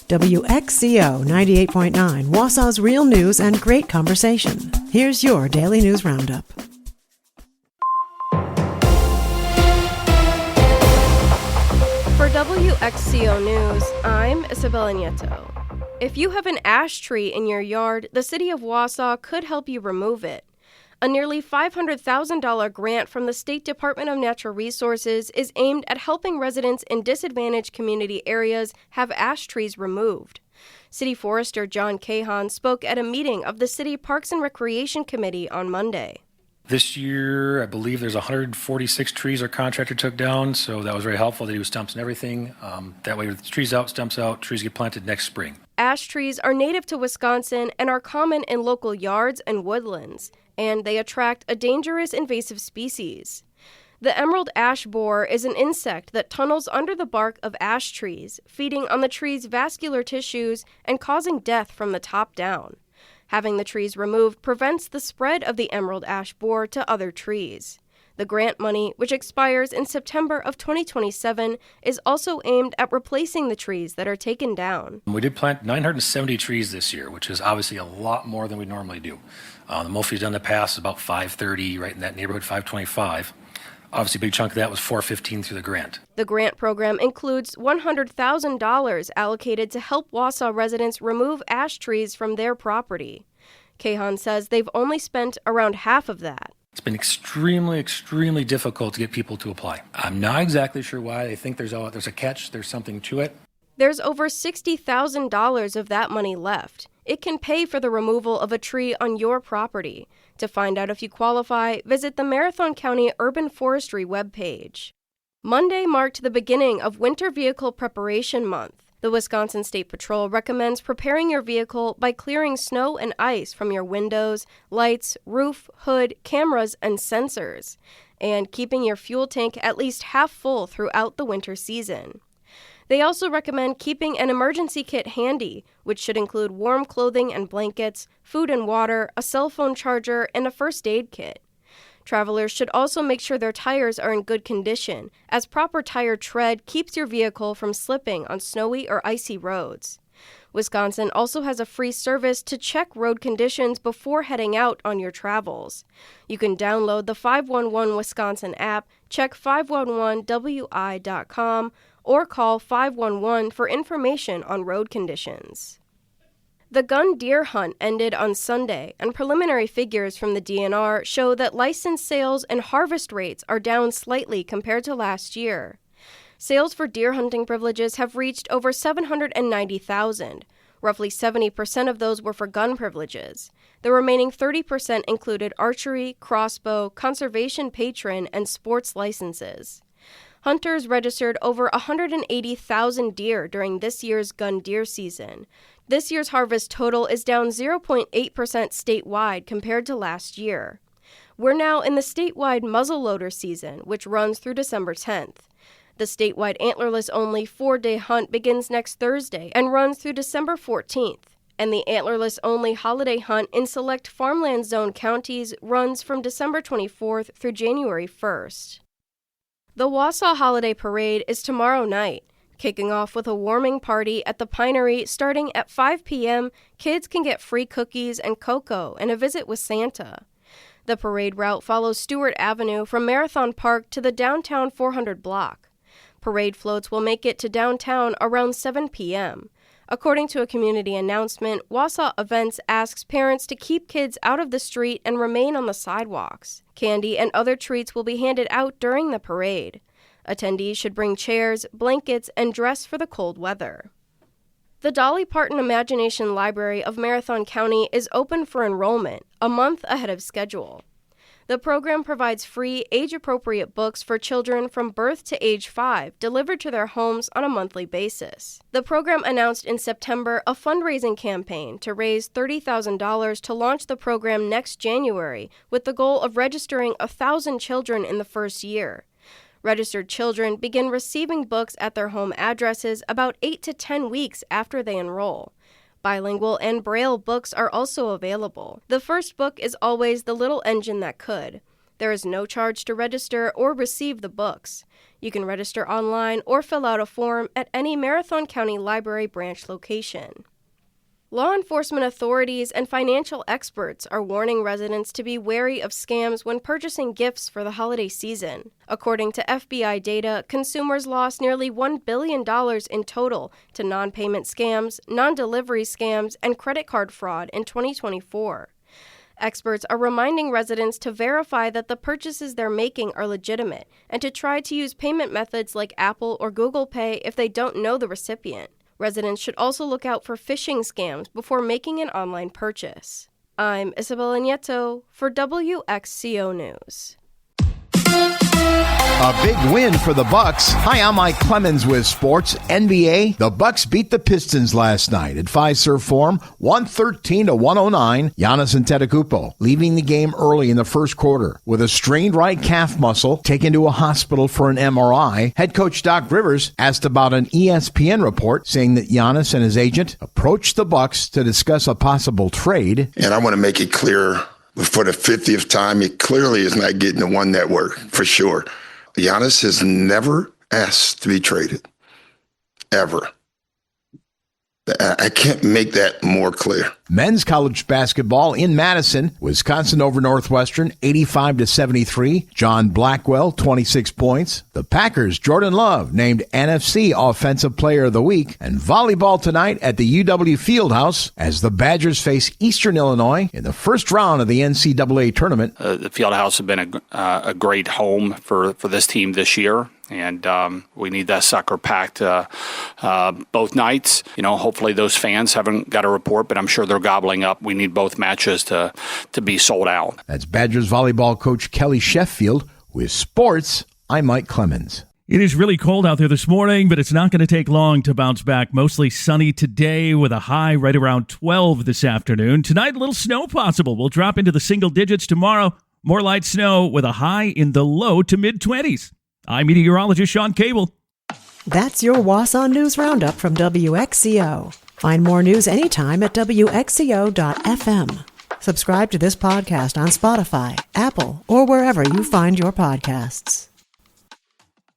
WXCO 98.9, Wausau's real news and great conversation. Here's your Daily News Roundup. For WXCO News, I'm Isabella Nieto. If you have an ash tree in your yard, the City of Wausau could help you remove it. A nearly $500,000 grant from the State Department of Natural Resources is aimed at helping residents in disadvantaged community areas have ash trees removed. City Forester John Cahan spoke at a meeting of the City Parks and Recreation Committee on Monday. This year, I believe there's 146 trees our contractor took down, so that was very helpful. They do stumps and everything. That way, with the trees out, stumps out, trees get planted next spring. Ash trees are native to Wisconsin and are common in local yards and woodlands, and they attract a dangerous invasive species. The emerald ash borer is an insect that tunnels under the bark of ash trees, feeding on the tree's vascular tissues and causing death from the top down. Having the trees removed prevents the spread of the emerald ash borer to other trees. The grant money, which expires in September of 2027, is also aimed at replacing the trees that are taken down. We did plant 970 trees this year, which is obviously a lot more than we normally do. The most we've done in the past is about 530, right in that neighborhood, 525. Obviously, a big chunk of that was 415 through the grant. The grant program includes $100,000 allocated to help Wausau residents remove ash trees from their property. Cahan says they've only spent around half of that. It's been extremely difficult to get people to apply. I'm not exactly sure why. They think there's a catch, there's something to it. There's over $60,000 of that money left. It can pay for the removal of a tree on your property. To find out if you qualify, visit the Marathon County Urban Forestry webpage. Monday marked the beginning of Winter Vehicle Preparation Month. The Wisconsin State Patrol recommends preparing your vehicle by clearing snow and ice from your windows, lights, roof, hood, cameras, and sensors, and keeping your fuel tank at least half full throughout the winter season. They also recommend keeping an emergency kit handy, which should include warm clothing and blankets, food and water, a cell phone charger, and a first aid kit. Travelers should also make sure their tires are in good condition, as proper tire tread keeps your vehicle from slipping on snowy or icy roads. Wisconsin also has a free service to check road conditions before heading out on your travels. You can download the 511 Wisconsin app, check 511wi.com, or call 511 for information on road conditions. The gun deer hunt ended on Sunday, and preliminary figures from the DNR show that license sales and harvest rates are down slightly compared to last year. Sales for deer hunting privileges have reached over 790,000. Roughly 70% of those were for gun privileges. The remaining 30% included archery, crossbow, conservation patron, and sports licenses. Hunters registered over 180,000 deer during this year's gun deer season. This year's harvest total is down 0.8% statewide compared to last year. We're now in the statewide muzzleloader season, which runs through December 10th. The statewide antlerless-only 4-day hunt begins next Thursday and runs through December 14th. And the antlerless-only holiday hunt in select farmland zone counties runs from December 24th through January 1st. The Wausau Holiday Parade is tomorrow night. Kicking off with a warming party at the Pinery starting at 5 p.m., kids can get free cookies and cocoa and a visit with Santa. The parade route follows Stewart Avenue from Marathon Park to the downtown 400 block. Parade floats will make it to downtown around 7 p.m. According to a community announcement, Wausau Events asks parents to keep kids out of the street and remain on the sidewalks. Candy and other treats will be handed out during the parade. Attendees should bring chairs, blankets, and dress for the cold weather. The Dolly Parton Imagination Library of Marathon County is open for enrollment, a month ahead of schedule. The program provides free, age-appropriate books for children from birth to age 5, delivered to their homes on a monthly basis. The program announced in September a fundraising campaign to raise $30,000 to launch the program next January, with the goal of registering 1,000 children in the first year. Registered children begin receiving books at their home addresses about 8 to 10 weeks after they enroll. Bilingual and Braille books are also available. The first book is always The Little Engine That Could. There is no charge to register or receive the books. You can register online or fill out a form at any Marathon County Library branch location. Law enforcement authorities and financial experts are warning residents to be wary of scams when purchasing gifts for the holiday season. According to FBI data, consumers lost nearly $1 billion in total to non-payment scams, non-delivery scams, and credit card fraud in 2024. Experts are reminding residents to verify that the purchases they're making are legitimate and to try to use payment methods like Apple or Google Pay if they don't know the recipient. Residents should also look out for phishing scams before making an online purchase. I'm Isabella Nieto for WXCO News. A big win for the Bucks. Hi, I'm Mike Clemens with sports. NBA, the Bucks beat the Pistons last night at Fiserv Forum, 113-109. Giannis Antetokounmpo leaving the game early in the first quarter with a strained right calf muscle, taken to a hospital for an MRI. Head coach Doc Rivers asked about an ESPN report saying that Giannis and his agent approached the Bucks to discuss a possible trade. And I want to make it clear for the 50th time, he clearly is not getting the one network for sure. Giannis has never asked to be traded, ever. I can't make that more clear. Men's college basketball in Madison, Wisconsin over Northwestern, 85-73. John Blackwell, 26 points. The Packers' Jordan Love named NFC Offensive Player of the Week. And volleyball tonight at the UW Fieldhouse as the Badgers face Eastern Illinois in the first round of the NCAA tournament. The Fieldhouse has been a great home for this team this year. And we need that sucker packed both nights. You know, hopefully those fans haven't got a report, but I'm sure they're gobbling up. We need both matches to be sold out. That's Badgers volleyball coach Kelly Sheffield. With sports, I'm Mike Clemens. It is really cold out there this morning, but it's not going to take long to bounce back. Mostly sunny today with a high right around 12 this afternoon. Tonight, a little snow possible. We'll drop into the single digits tomorrow. More light snow with a high in the low to mid-20s. I'm meteorologist Sean Cable. That's your Wausau News Roundup from WXCO. Find more news anytime at WXCO.FM. Subscribe to this podcast on Spotify, Apple, or wherever you find your podcasts.